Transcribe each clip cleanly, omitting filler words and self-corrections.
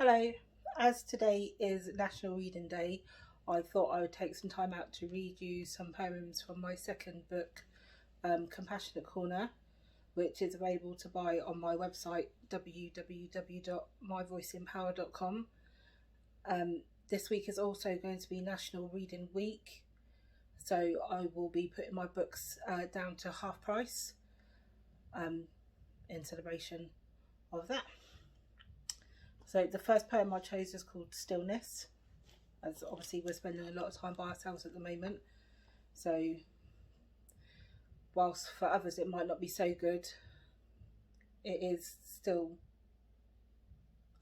Hello, as today is National Reading Day, I thought I would take some time out to read you some poems from my second book, Compassionate Corner, which is available to buy on my website www.myvoiceempower.com. This week is also going to be National Reading Week, so I will be putting my books down to half price in celebration of that. So the first poem I chose is called Stillness, as obviously we're spending a lot of time by ourselves at the moment. So whilst for others it might not be so good, it is still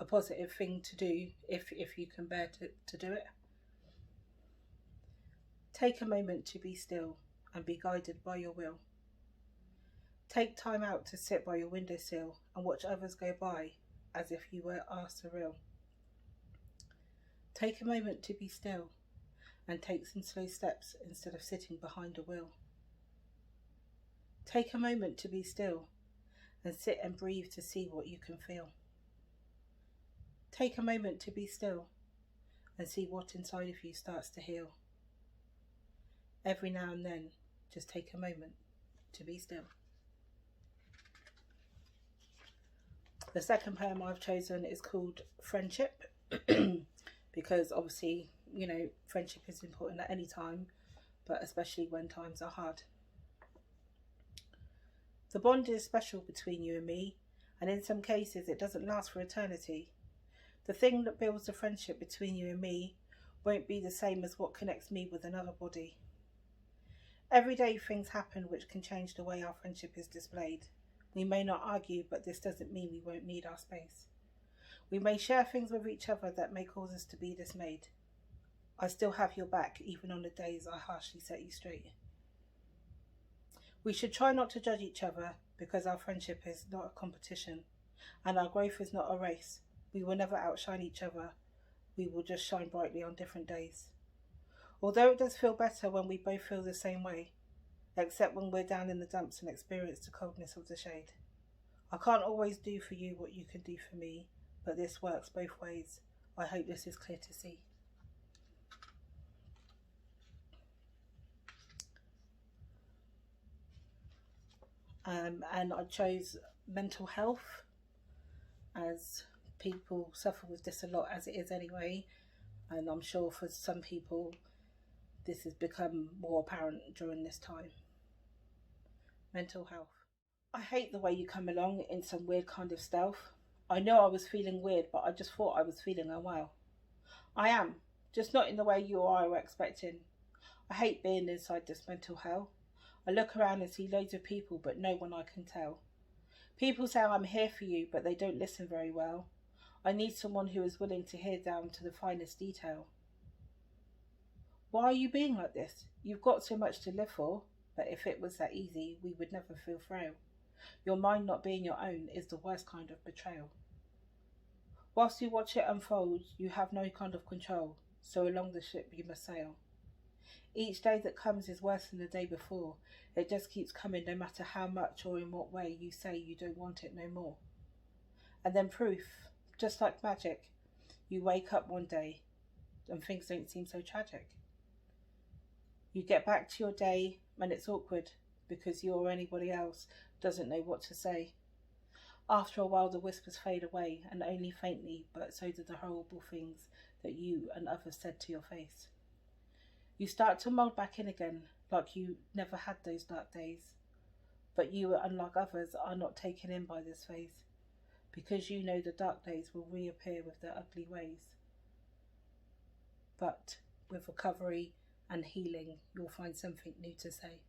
a positive thing to do if you can bear to do it. Take a moment to be still and be guided by your will. Take time out to sit by your windowsill and watch others go by as if you were surreal. Take a moment to be still and take some slow steps instead of sitting behind a wheel. Take a moment to be still and sit and breathe to see what you can feel. Take a moment to be still and see what inside of you starts to heal. Every now and then, just take a moment to be still. The second poem I've chosen is called Friendship, because obviously, friendship is important at any time, but especially when times are hard. The bond is special between you and me, and in some cases it doesn't last for eternity. The thing that builds the friendship between you and me won't be the same as what connects me with another body. Every day things happen which can change the way our friendship is displayed. We may not argue, but this doesn't mean we won't need our space. We may share things with each other that may cause us to be dismayed. I still have your back, even on the days I harshly set you straight. We should try not to judge each other, because our friendship is not a competition, and our growth is not a race. We will never outshine each other. We will just shine brightly on different days. Although it does feel better when we both feel the same way, except when we're down in the dumps and experience the coldness of the shade. I can't always do for you what you can do for me, but this works both ways. I hope this is clear to see. And I chose mental health, as people suffer with this a lot as it is anyway, and I'm sure for some people this has become more apparent during this time. Mental health. I hate the way you come along in some weird kind of stealth. I know I was feeling weird, but I just thought I was feeling unwell. I am, just not in the way you or I were expecting. I hate being inside this mental hell. I look around and see loads of people, but no one I can tell. People say I'm here for you, but they don't listen very well. I need someone who is willing to hear down to the finest detail. Why are you being like this? You've got so much to live for, but if it was that easy, we would never feel frail. Your mind not being your own is the worst kind of betrayal. Whilst you watch it unfold, you have no kind of control, so along the ship you must sail. Each day that comes is worse than the day before. It just keeps coming no matter how much or in what way you say you don't want it no more. And then proof, just like magic, you wake up one day and things don't seem so tragic. You get back to your day and it's awkward because you or anybody else doesn't know what to say. After a while the whispers fade away, and only faintly, but so do the horrible things that you and others said to your face. You start to mould back in again, like you never had those dark days. But you, unlike others, are not taken in by this phase, because you know the dark days will reappear with their ugly ways. But with recovery and healing, you'll find something new to say.